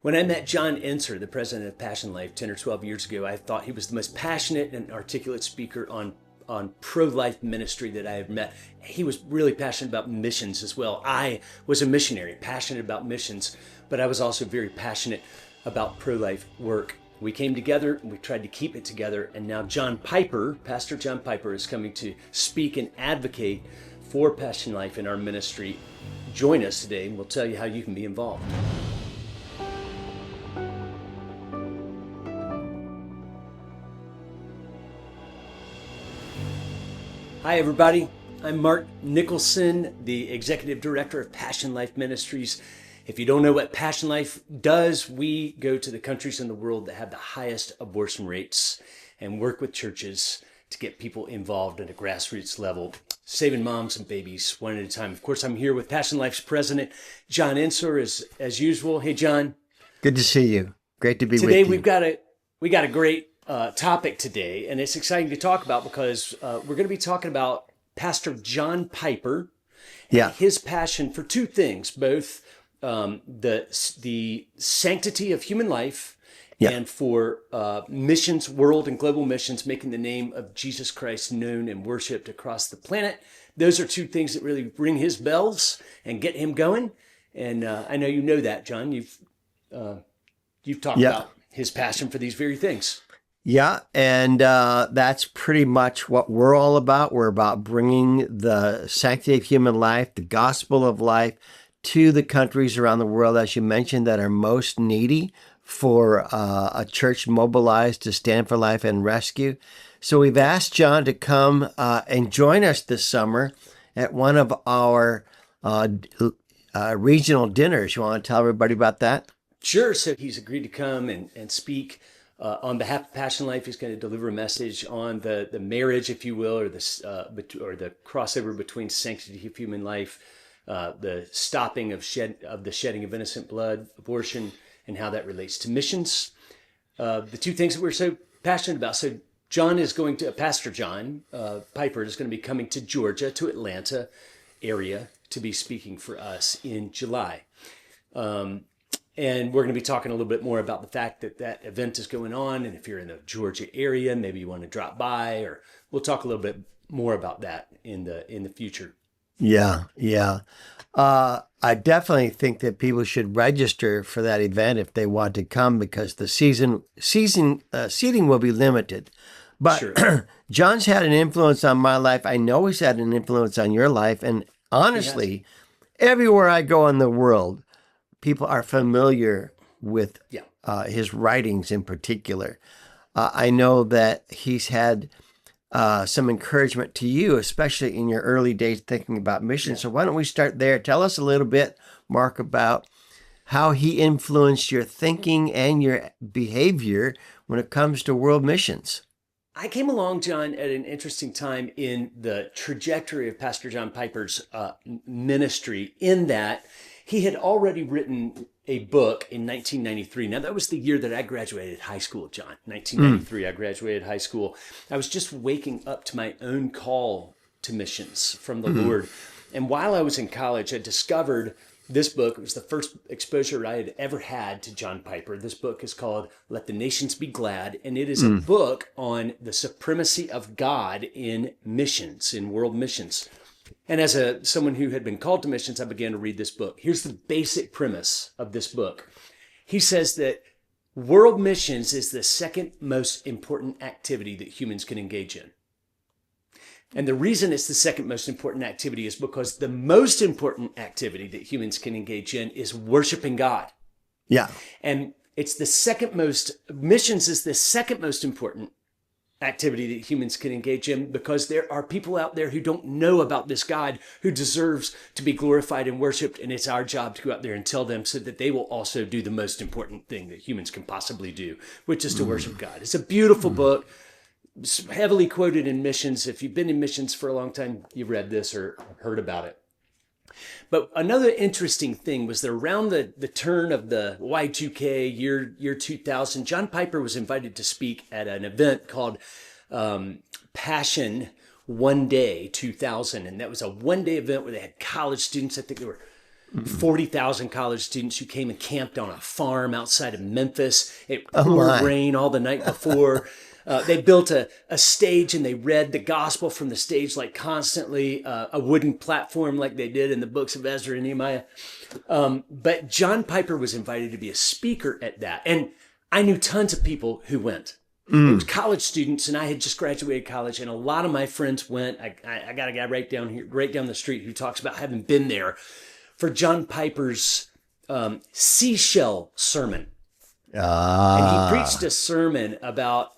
When I met John Ensor, the president of PassionLife, 10 or 12 years ago, I thought he was the most passionate and articulate speaker on pro-life ministry that I had met. He was really passionate about missions as well. I was a missionary, passionate about missions, but I was also very passionate about pro-life work. We came together and we tried to keep it together. And now John Piper, Pastor John Piper, is coming to speak and advocate for Passion Life in our ministry. Join us today and we'll tell you how you can be involved. Hi, everybody. I'm Mark Nicholson, the Executive Director of Passion Life Ministries. If you don't know what Passion Life does, we go to the countries in the world that have the highest abortion rates and work with churches to get people involved at a grassroots level, saving moms and babies one at a time. Of course, I'm here with Passion Life's president, John Ensor, as usual. Hey, John. Good to see you. Great to be with you. Today, we got a great topic today, and it's exciting to talk about because we're going to be talking about Pastor John Piper and his passion for two things, both the sanctity of human life and for missions, world and global missions, making the name of Jesus Christ known and worshiped across the planet. Those are two things that really ring his bells and get him going. And I know you know that, John. You've talked about his passion for these very things. Yeah, and that's pretty much what we're all about. We're about bringing the sanctity of human life, the gospel of life, to the countries around the world, as you mentioned, that are most needy for a church mobilized to stand for life and rescue. So we've asked John to come and join us this summer at one of our regional dinners. You want to tell everybody about that? Sure. So he's agreed to come and speak on behalf of Passion Life. He's going to deliver a message on the marriage, if you will, or the crossover between sanctity of human life, the stopping of the shedding of innocent blood, abortion, and how that relates to missions. The two things that we're so passionate about. So Pastor John Piper is going to be coming to Georgia, to Atlanta area, to be speaking for us in July. And we're going to be talking a little bit more about the fact that event is going on. And if you're in the Georgia area, maybe you want to drop by, or we'll talk a little bit more about that in the future. Yeah. I definitely think that people should register for that event if they want to come, because the seating will be limited. But sure. John's had an influence on my life. I know he's had an influence on your life. And honestly, everywhere I go in the world, people are familiar with his writings in particular. I know that he's had some encouragement to you, especially in your early days thinking about missions. So why don't we start there? Tell us a little bit, Mark, about how he influenced your thinking and your behavior when it comes to world missions. I came along, John, at an interesting time in the trajectory of Pastor John Piper's ministry, in that he had already written a book in 1993. Now, that was the year that I graduated high school, John. 1993, I graduated high school. I was just waking up to my own call to missions from the Lord. And while I was in college, I discovered this book. It was the first exposure I had ever had to John Piper. This book is called Let the Nations Be Glad. And it is a book on the supremacy of God in missions, in world missions. And as someone who had been called to missions, I began to read this book. Here's the basic premise of this book. He says that world missions is the second most important activity that humans can engage in. And the reason it's the second most important activity is because the most important activity that humans can engage in is worshiping God. Yeah. And missions is the second most important activity that humans can engage in, because there are people out there who don't know about this God who deserves to be glorified and worshiped, and it's our job to go out there and tell them so that they will also do the most important thing that humans can possibly do, which is to worship God. It's a beautiful book, heavily quoted in missions. If you've been in missions for a long time, you've read this or heard about it. But another interesting thing was that around the turn of the Y2K, year 2000, John Piper was invited to speak at an event called Passion One Day 2000. And that was a one-day event where they had college students. I think there were 40,000 college students who came and camped on a farm outside of Memphis. It Oh, poured my. rain all the night before. They built a stage and they read the gospel from the stage like constantly, a wooden platform like they did in the books of Ezra and Nehemiah. But John Piper was invited to be a speaker at that. And I knew tons of people who went. It was college students, and I had just graduated college, and a lot of my friends went. I got a guy right down the street who talks about having been there for John Piper's seashell sermon. And he preached a sermon about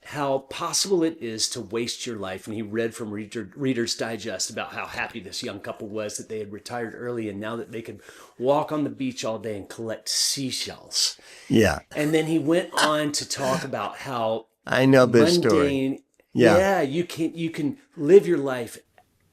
how possible it is to waste your life. And he read from Reader's Digest about how happy this young couple was that they had retired early and now that they could walk on the beach all day and collect seashells. Yeah. And then he went on to talk about how I know this story. mundane, yeah, you can live your life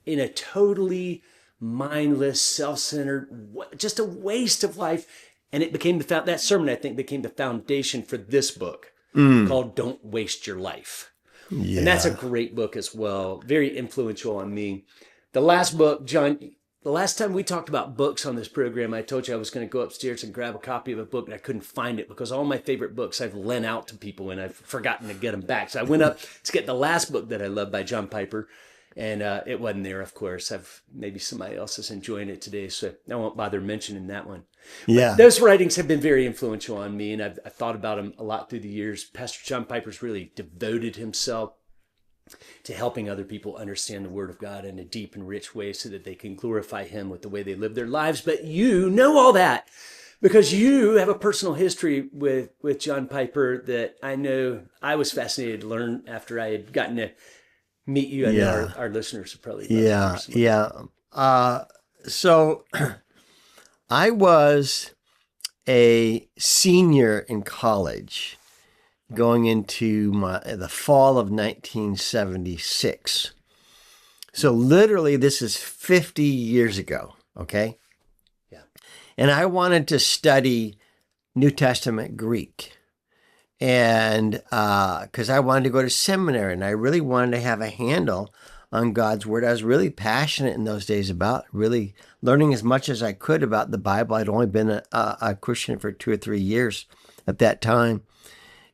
in a totally mindless, self-centered, just a waste of life. And it became that sermon, I think, became the foundation for this book called Don't Waste Your Life. Yeah. And that's a great book as well. Very influential on me. The last book, John, the last time we talked about books on this program, I told you I was going to go upstairs and grab a copy of a book, and I couldn't find it because all my favorite books I've lent out to people and I've forgotten to get them back. So I went up to get the last book that I love by John Piper. And it wasn't there, of course. Maybe somebody else is enjoying it today, so I won't bother mentioning that one. Yeah. But those writings have been very influential on me, and I've thought about them a lot through the years. Pastor John Piper's really devoted himself to helping other people understand the Word of God in a deep and rich way so that they can glorify Him with the way they live their lives. But you know all that because you have a personal history with John Piper that I know I was fascinated to learn after I had gotten to meet you. I know our listeners would probably love to hear some. So I was a senior in college going into the fall of 1976. So literally this is 50 years ago, okay? Yeah. And I wanted to study New Testament Greek. And because I wanted to go to seminary and I really wanted to have a handle on God's Word. I was really passionate in those days about really learning as much as I could about the Bible. I'd only been a Christian for 2 or 3 years at that time.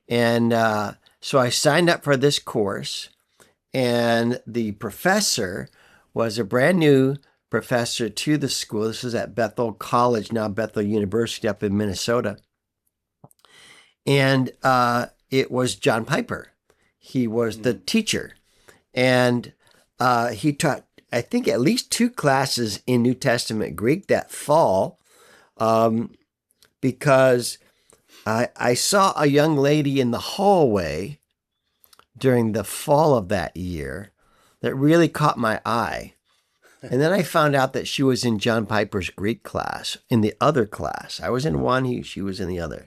And so I signed up for this course, and the professor was a brand new professor to the school. This was at Bethel College, now Bethel University up in Minnesota. And it was John Piper. He was the teacher. And he taught, I think, at least 2 classes in New Testament Greek that fall because I saw a young lady in the hallway during the fall of that year that really caught my eye. And then I found out that she was in John Piper's Greek class, in the other class. I was in one, she was in the other.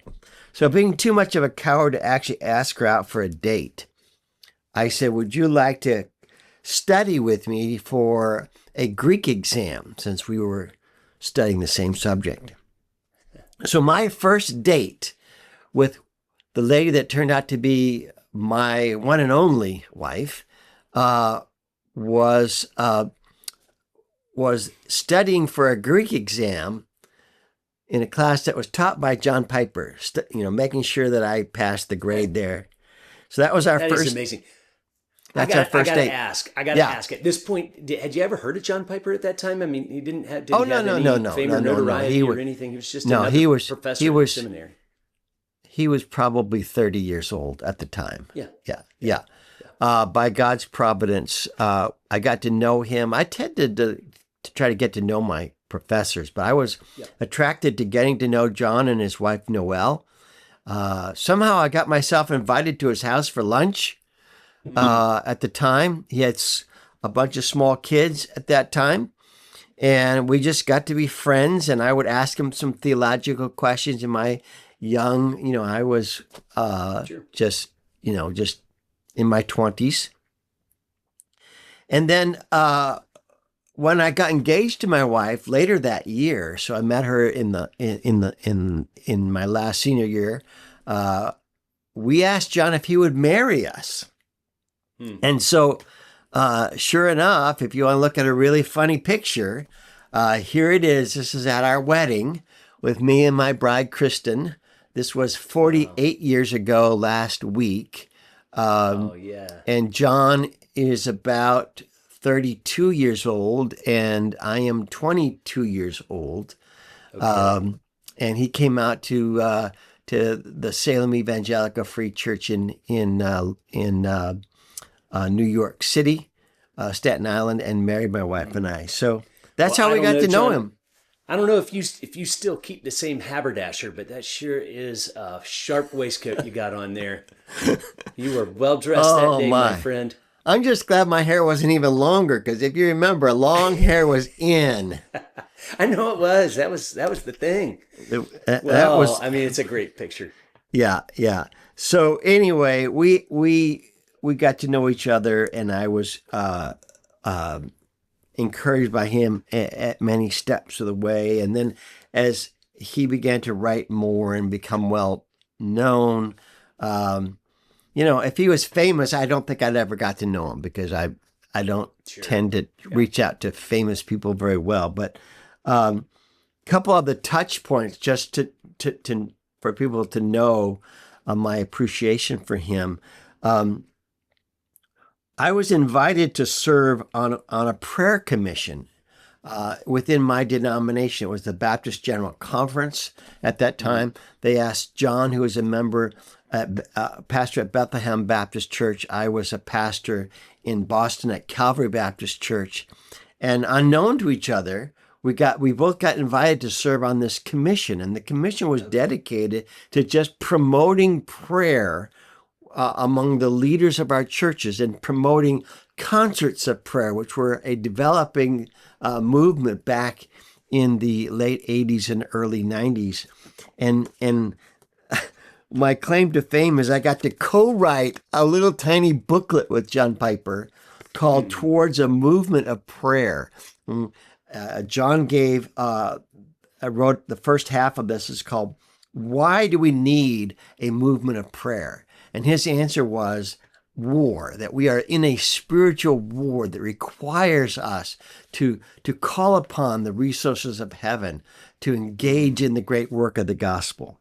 So being too much of a coward to actually ask her out for a date, I said, would you like to study with me for a Greek exam since we were studying the same subject? So my first date with the lady that turned out to be my one and only wife was studying for a Greek exam in a class that was taught by John Piper, making sure that I passed the grade there. So that was our first. That is amazing. That's our first date. I got to ask. At this point, had you ever heard of John Piper at that time? I mean, he didn't have. No. Fame or notoriety or anything. He was just another professor at seminary. He was probably 30 years old at the time. Yeah. By God's providence, I got to know him. I tended to try to get to know my professors, but I was attracted to getting to know John and his wife, Noelle. Somehow I got myself invited to his house for lunch. At the time, he had a bunch of small kids at that time, and we just got to be friends, and I would ask him some theological questions in my young, I was just in my 20s. And then when I got engaged to my wife later that year, so I met her in my last senior year, we asked John if he would marry us. And so, sure enough, if you want to look at a really funny picture, Here it is. This is at our wedding with me and my bride, Kristen. This was Wow. 48 years ago last week. Oh Um, yeah. and John is about 32 years old, and I am 22 years old. Okay. Um, and he came out to the Salem Evangelical Free Church in New York City, Staten Island, and married my wife and I. So that's Well, how I we don't got know, to know John. him. I don't know if you still keep the same haberdasher, but that sure is a sharp waistcoat you got on there. You were well dressed that Oh day, my my. friend. I'm just glad my hair wasn't even longer because if you remember, long hair was in. I know it was. That was the thing. That Well, was I mean, it's a great picture. yeah, yeah. So anyway, we got to know each other, and I was uh, encouraged by him at many steps of the way. And then as he began to write more and become well known, um, if he was famous, I don't think I'd ever got to know him because I don't Sure. tend to Yeah. reach out to famous people very well. But um, a couple of the touch points just to for people to know my appreciation for him. Um, I was invited to serve on a prayer commission within my denomination. It was the Baptist General Conference at that Mm. time. They asked John, who was a member, pastor at Bethlehem Baptist Church. I was a pastor in Boston at Calvary Baptist Church. And unknown to each other, we both got invited to serve on this commission. And the commission was Okay. dedicated to just promoting prayer among the leaders of our churches and promoting concerts of prayer, which were a developing movement back in the late 80s and early 90s. And my claim to fame is I got to co-write a little tiny booklet with John Piper called Mm. Towards a Movement of Prayer. John I wrote the first half of this is called Why Do We Need a Movement of Prayer? And his answer was war, that we are in a spiritual war that requires us to call upon the resources of heaven to engage in the great work of the gospel.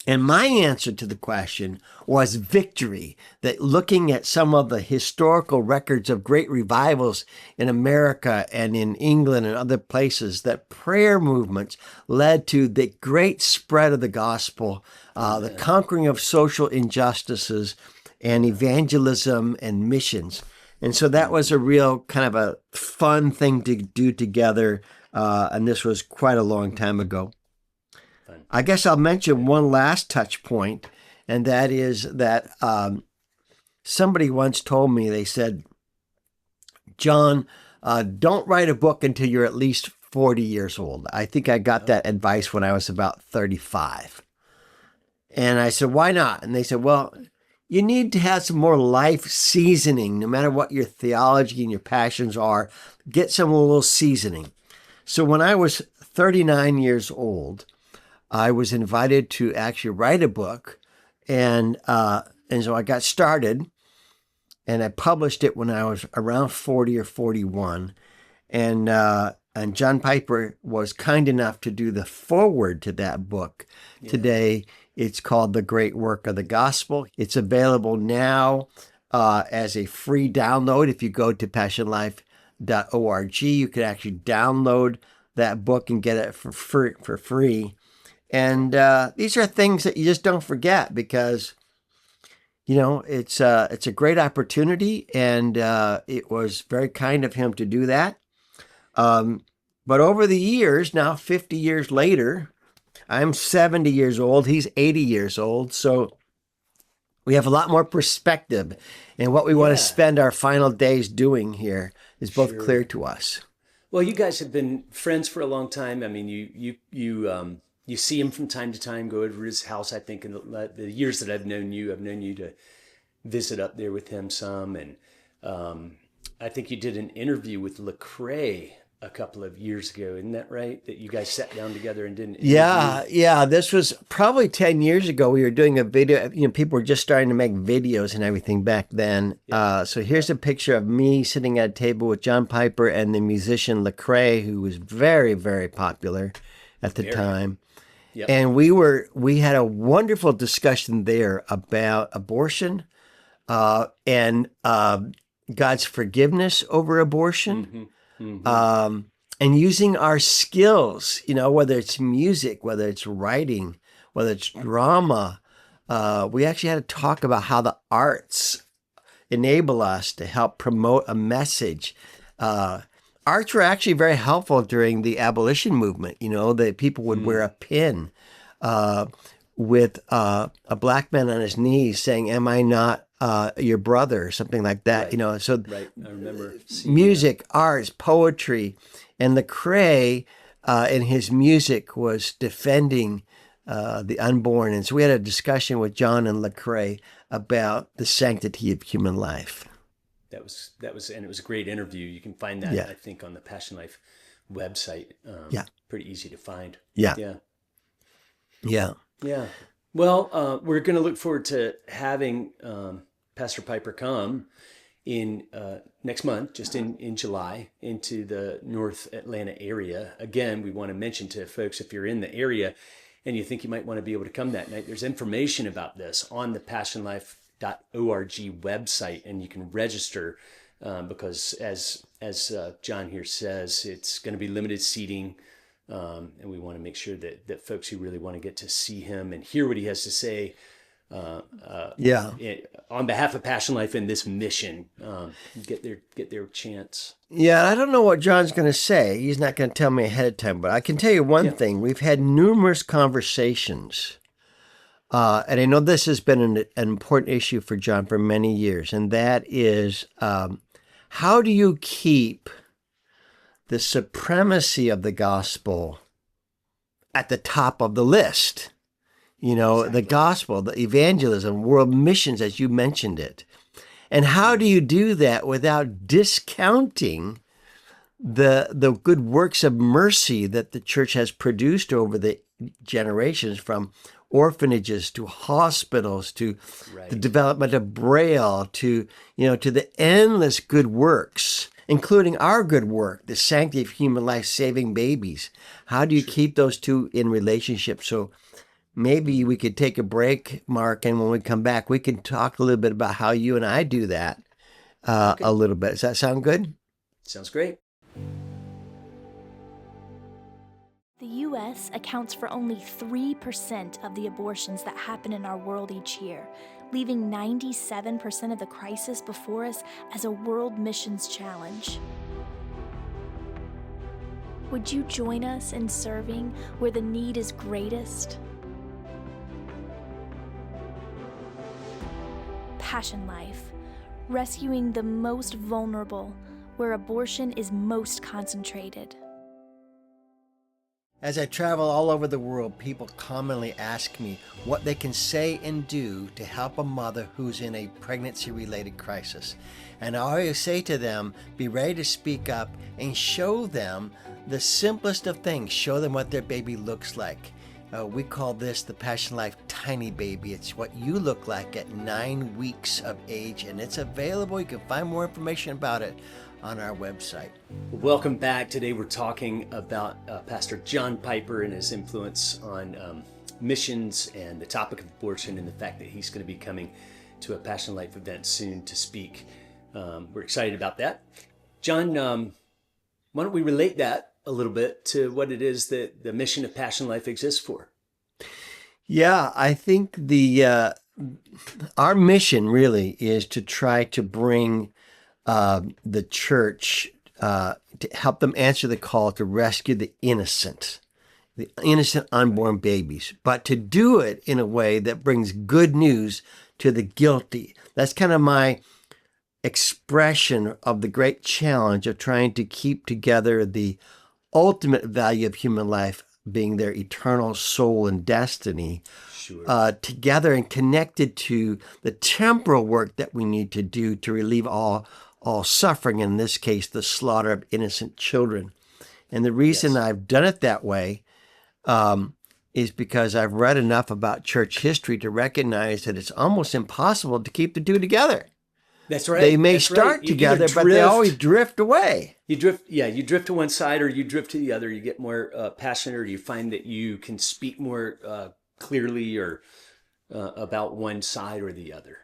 And my answer to the question was victory, that looking at some of the historical records of great revivals in America and in England and other places, that prayer movements led to the great spread of the gospel, the Amen. conquering of social injustices, and Yeah. evangelism and missions. And so that was Hmm. a real kind of a fun thing to do together. And this was quite a long time ago. Fun. I guess I'll mention Okay. one last touch point, and that is that somebody once told me, they said, John, don't write a book until you're at least 40 years old. I think I got Oh. that advice when I was about 35. And I said, why not? And they said, well, you need to have some more life seasoning, no matter what your theology and your passions are, get some little seasoning. So when I was 39 years old, I was invited to actually write a book, and so I got started, and I published it when I was around 40 or 41, and John Piper was kind enough to do the foreword to that book. Yeah. Today, it's called The Great Work of the Gospel. It's available now as a free download. If you go to PassionLife.org, you can actually download that book and get it for free. And these are things that you just don't forget because it's a great opportunity, and it was very kind of him to do that. Um, but over the years, now 50 years later, I'm 70 years old. He's 80 years old, so we have a lot more perspective, and what we want to Yeah. spend our final days doing here is both clear Sure. to us. Well, you guys have been friends for a long time. I mean, you see him from time to time. Go over to his house. I think in the years that I've known you to visit up there with him some, and I think you did an interview with Lecrae a couple of years ago. Isn't that right? That you guys sat down together and did an Yeah, interview? yeah. This was probably 10 years ago. We were doing a video. People were just starting to make videos and everything back then. Yeah. So here's a picture of me sitting at a table with John Piper and the musician Lecrae, who was very, very popular at the Very. time. Yep. And we had a wonderful discussion there about abortion and God's forgiveness over abortion. And using our skills, whether it's music, whether it's writing, whether it's drama. We actually had to talk about how the arts enable us to help promote a message. Arts were actually very helpful during the abolition movement. That people would wear a pin with a black man on his knees saying, "Am I not your brother?" or something like that. Right. So Right. I remember seeing music, arts, poetry, and Lecrae in his music was defending the unborn. And so we had a discussion with John and Lecrae about the sanctity of human life. and it was a great interview. You can find that, Yeah. I think, on the Passion Life website. Yeah. Pretty easy to find. Yeah. Yeah. Yeah. Yeah. Well, we're going to look forward to having Pastor Piper come in next month, just in July, into the North Atlanta area. Again, we want to mention to folks, if you're in the area and you think you might want to be able to come that night, there's information about this on the PassionLife.org website, and you can register because as John here says, it's going to be limited seating. And we want to make sure that folks who really want to get to see him and hear what he has to say on behalf of Passion Life and this mission, get their chance. Yeah, I don't know what John's going to say. He's not going to tell me ahead of time, but I can tell you one thing. We've had numerous conversations, and I know this has been an important issue for John for many years, and that is how do you keep the supremacy of the gospel at the top of the list? Exactly. The gospel, the evangelism, world missions, as you mentioned it. And how do you do that without discounting the good works of mercy that the church has produced over the generations, from orphanages to hospitals to the development of Braille to the endless good works, including our good work, the sanctity of human life, saving babies. How do you keep those two in relationship? So maybe we could take a break, Mark, and when we come back, we can talk a little bit about how you and I do that a little bit. Does that sound good? Sounds great. The U.S. accounts for only 3% of the abortions that happen in our world each year, leaving 97% of the crisis before us as a world missions challenge. Would you join us in serving where the need is greatest? Passion Life, rescuing the most vulnerable where abortion is most concentrated. As I travel all over the world, people commonly ask me what they can say and do to help a mother who's in a pregnancy-related crisis. And I always say to them, be ready to speak up and show them the simplest of things. Show them what their baby looks like. We call this the Passion Life Tiny Baby. It's what you look like at 9 weeks of age, and it's available. You can find more information about it on our website. Welcome back. Today we're talking about Pastor John Piper and his influence on missions and the topic of abortion and the fact that he's going to be coming to a Passion Life event soon to speak. We're excited about that. John, why don't we relate that a little bit to what it is that the mission of Passion Life exists for? Yeah, I think our mission really is to try to bring the church to help them answer the call to rescue the innocent unborn babies, but to do it in a way that brings good news to the guilty. That's kind of my expression of the great challenge of trying to keep together the ultimate value of human life, being their eternal soul and destiny, together and connected to the temporal work that we need to do to relieve all suffering, in this case, the slaughter of innocent children. And the reason Yes. I've done it that way is because I've read enough about church history to recognize that it's almost impossible to keep the two together. That's right. They may That's right. start You together, either but they drift- always drift away. You drift, yeah, you drift to one side or you drift to the other. You get more passionate, or you find that you can speak more clearly or about one side or the other.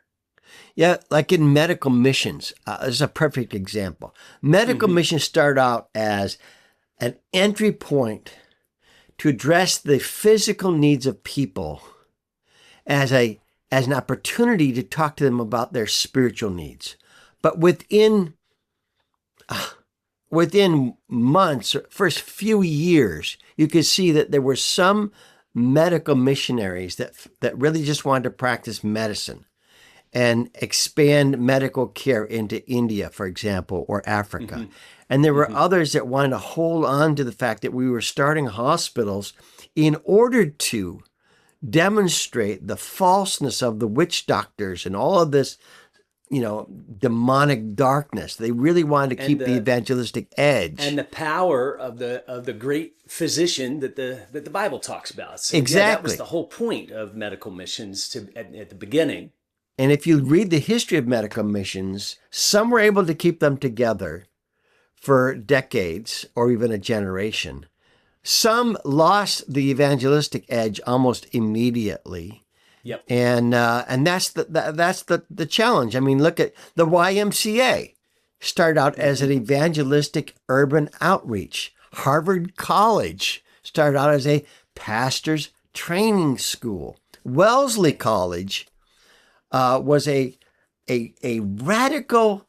Yeah, like in medical missions, this is a perfect example. Medical missions start out as an entry point to address the physical needs of people as an opportunity to talk to them about their spiritual needs. But within months, or first few years, you could see that there were some medical missionaries that really just wanted to practice medicine and expand medical care into India, for example, or Africa. And there were others that wanted to hold on to the fact that we were starting hospitals in order to demonstrate the falseness of the witch doctors and all of this, demonic darkness. They really wanted to keep the evangelistic edge. And the power of the great physician that the Bible talks about. So, Exactly. Yeah, that was the whole point of medical missions at the beginning. And if you read the history of medical missions, some were able to keep them together for decades or even a generation. Some lost the evangelistic edge almost immediately. Yep. And that's the challenge. I mean, look at the YMCA. Started out as an evangelistic urban outreach. Harvard College started out as a pastor's training school. Wellesley College was a radical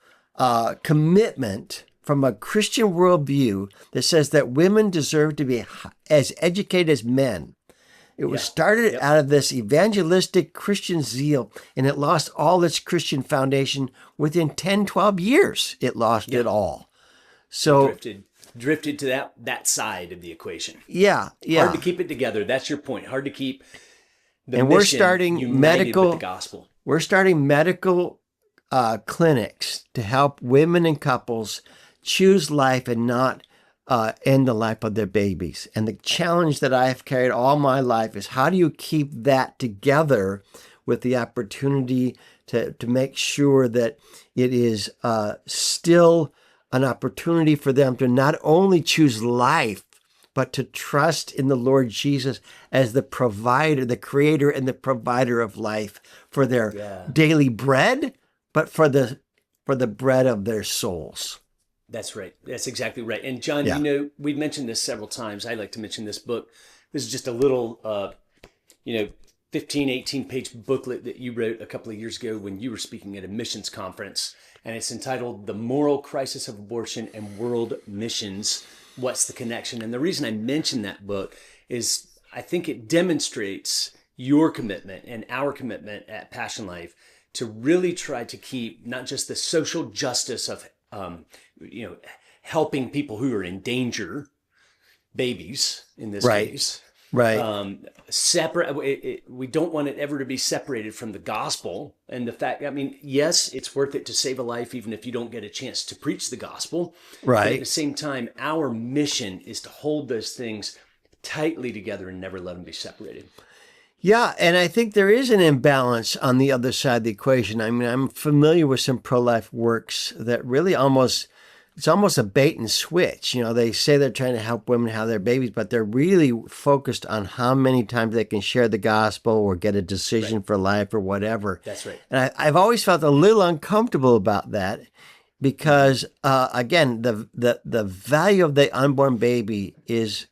commitment from a Christian worldview that says that women deserve to be as educated as men. It was started out of this evangelistic Christian zeal, and it lost all its Christian foundation within 10, 12 years. It lost it all. So drifted to that side of the equation. Yeah. Hard to keep it together. That's your point. Hard to keep the and mission we're starting united with the gospel. We're starting medical clinics to help women and couples choose life and not end the life of their babies. And the challenge that I have carried all my life is how do you keep that together with the opportunity to make sure that it is still an opportunity for them to not only choose life, but to trust in the Lord Jesus as the provider, the creator and the provider of life for their daily bread, but for the bread of their souls. That's right. That's exactly right. And John, we've mentioned this several times. I like to mention this book. This is just a little, 15, 18-page booklet that you wrote a couple of years ago when you were speaking at a missions conference. And it's entitled The Moral Crisis of Abortion and World Missions. What's the connection? And the reason I mention that book is I think it demonstrates your commitment and our commitment at Passion Life to really try to keep not just the social justice of helping people who are in danger, babies in this case. Right. Separate. We don't want it ever to be separated from the gospel and the fact. I mean, yes, it's worth it to save a life, even if you don't get a chance to preach the gospel. Right. But at the same time, our mission is to hold those things tightly together and never let them be separated. Yeah, and I think there is an imbalance on the other side of the equation. I mean, I'm familiar with some pro-life works that really it's almost a bait and switch. They say they're trying to help women have their babies, but they're really focused on how many times they can share the gospel or get a decision for life or whatever. That's right. And I've always felt a little uncomfortable about that because, again, the value of the unborn baby is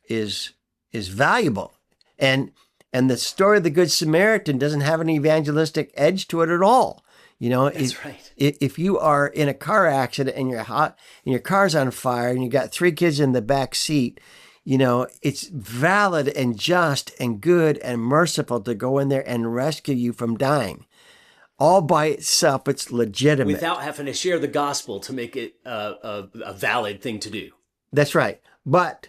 valuable. And the story of the Good Samaritan doesn't have an evangelistic edge to it at all. That's right. If you are in a car accident and you're hot and your car's on fire and you got 3 kids in the back seat, it's valid and just and good and merciful to go in there and rescue you from dying. All by itself, it's legitimate. Without having to share the gospel to make it a valid thing to do. That's right. But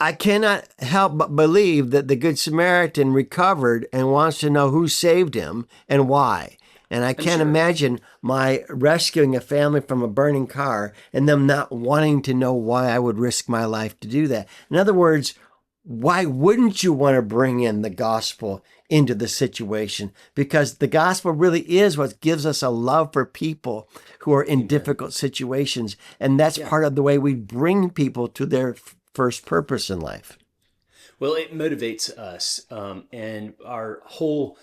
I cannot help but believe that the Good Samaritan recovered and wants to know who saved him and why. And I can't sure. imagine my rescuing a family from a burning car and them not wanting to know why I would risk my life to do that. In other words, why wouldn't you want to bring in the gospel into the situation? Because the gospel really is what gives us a love for people who are in difficult situations. And that's part of the way we bring people to their first purpose in life. Well, it motivates us, and our whole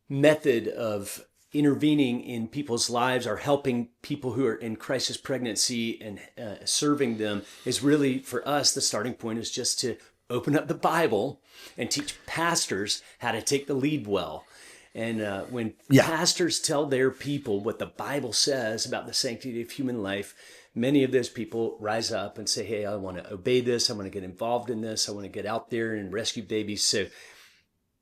method of intervening in people's lives or helping people who are in crisis pregnancy and serving them is really, for us, the starting point is just to open up the Bible and teach pastors how to take the lead well. And when pastors tell their people what the Bible says about the sanctity of human life, many of those people rise up and say, hey, I want to obey this. I want to get involved in this. I want to get out there and rescue babies. So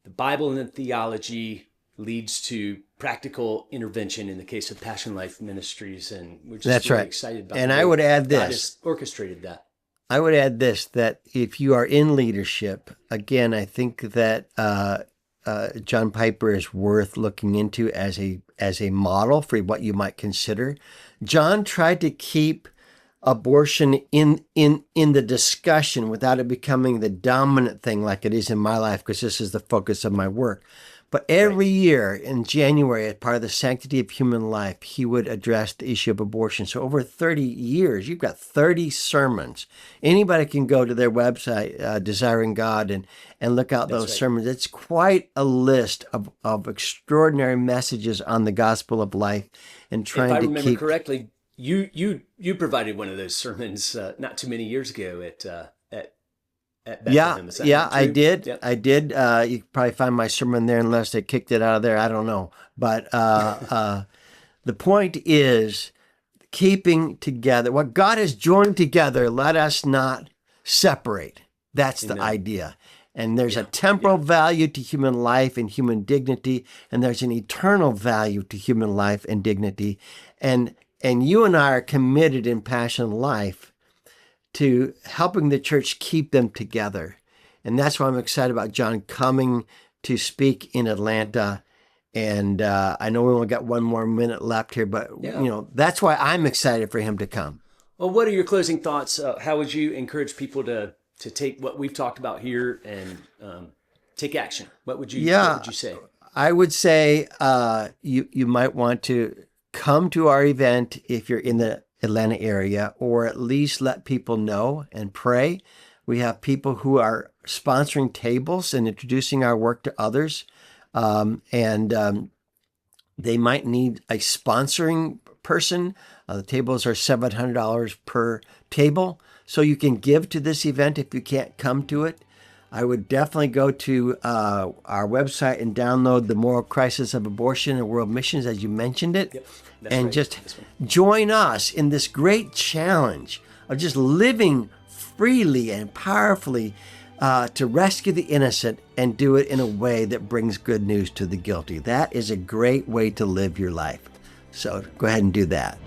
the Bible and the theology leads to practical intervention in the case of PassionLife Ministries. And we're just really excited about And I would add this. God has orchestrated that. I would add this, that if you are in leadership, again, I think that John Piper is worth looking into as a model for what you might consider. John tried to keep abortion in the discussion without it becoming the dominant thing like it is in my life, because this is the focus of my work. But every year in January, as part of the Sanctity of Human Life, he would address the issue of abortion. So over 30 years, you've got 30 sermons. Anybody can go to their website, Desiring God, and look out those sermons. It's quite a list of extraordinary messages on the gospel of life and trying to keep... If I remember correctly, you provided one of those sermons not too many years ago at Bethlehem. I did. Yep. I did. You could probably find my sermon there unless they kicked it out of there. I don't know. But the point is keeping together. What God has joined together, let us not separate. That's the idea. And there's a temporal value to human life and human dignity, and there's an eternal value to human life and dignity. And you and I are committed in PassionLife to helping the church keep them together. And that's why I'm excited about John coming to speak in Atlanta. And I know we only got one more minute left here, but that's why I'm excited for him to come. Well, what are your closing thoughts? How would you encourage people to take what we've talked about here and take action? What would you say? I would say you might want to come to our event if you're in the Atlanta area, or at least let people know and pray. We have people who are sponsoring tables and introducing our work to others. They might need a sponsoring person. The tables are $700 per table. So you can give to this event if you can't come to it. I would definitely go to our website and download The Moral Crisis of Abortion and World Missions, as you mentioned it. Yep, and just join us in this great challenge of just living freely and powerfully to rescue the innocent and do it in a way that brings good news to the guilty. That is a great way to live your life. So go ahead and do that.